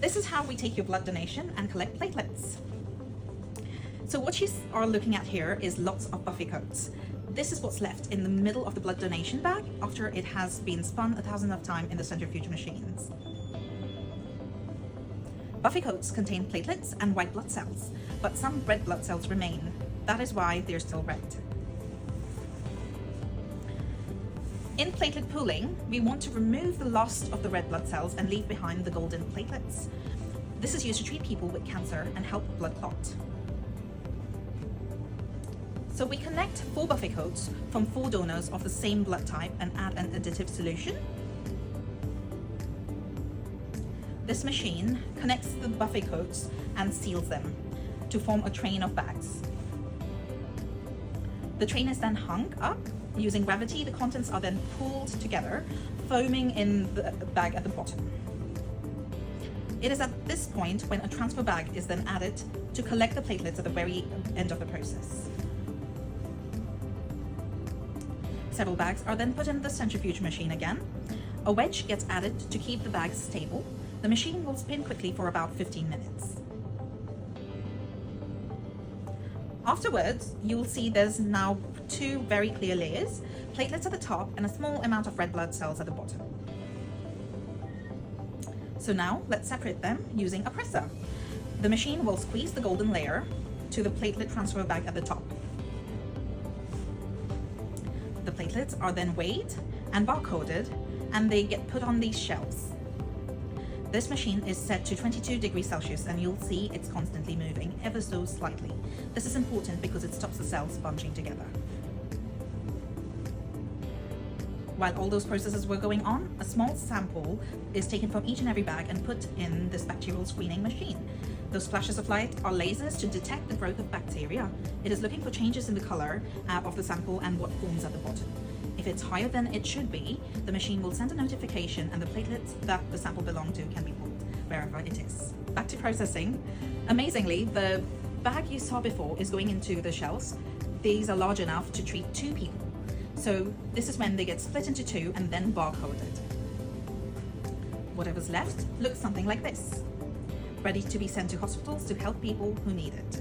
This is how we take your blood donation and collect platelets. So what you are looking at here is lots of buffy coats. This is what's left in the middle of the blood donation bag after it has been spun 1,000 of times in the centrifuge machines. Buffy coats contain platelets and white blood cells, but some red blood cells remain. That is why they're still red. In platelet pooling, we want to remove the last of the red blood cells and leave behind the golden platelets. This is used to treat people with cancer and help blood clot. So we connect 4 buffy coats from 4 donors of the same blood type and add an additive solution. This machine connects the buffy coats and seals them to form a train of bags. The train is then hung up. Using gravity, the contents are then pulled together, foaming in the bag at the bottom. It is at this point when a transfer bag is then added to collect the platelets at the very end of the process. Several bags are then put in the centrifuge machine again. A wedge gets added to keep the bags stable. The machine will spin quickly for about 15 minutes. Afterwards, you'll see there's now 2 very clear layers, platelets at the top and a small amount of red blood cells at the bottom. So now let's separate them using a presser. The machine will squeeze the golden layer to the platelet transfer bag at the top. The platelets are then weighed and barcoded, and they get put on these shelves. This machine is set to 22 degrees Celsius, and you'll see it's constantly moving ever so slightly. This is important because it stops the cells bunching together. While all those processes were going on, a small sample is taken from each and every bag and put in this bacterial screening machine. Those flashes of light are lasers to detect the growth of bacteria. It is looking for changes in the color of the sample and what forms at the bottom. If it's higher than it should be, the machine will send a notification and the platelets that the sample belonged to can be pulled wherever it is. Back to processing. Amazingly, the bag you saw before is going into the shells. These are large enough to treat 2 people. So this is when they get split into 2 and then barcoded. Whatever's left looks something like this, ready to be sent to hospitals to help people who need it.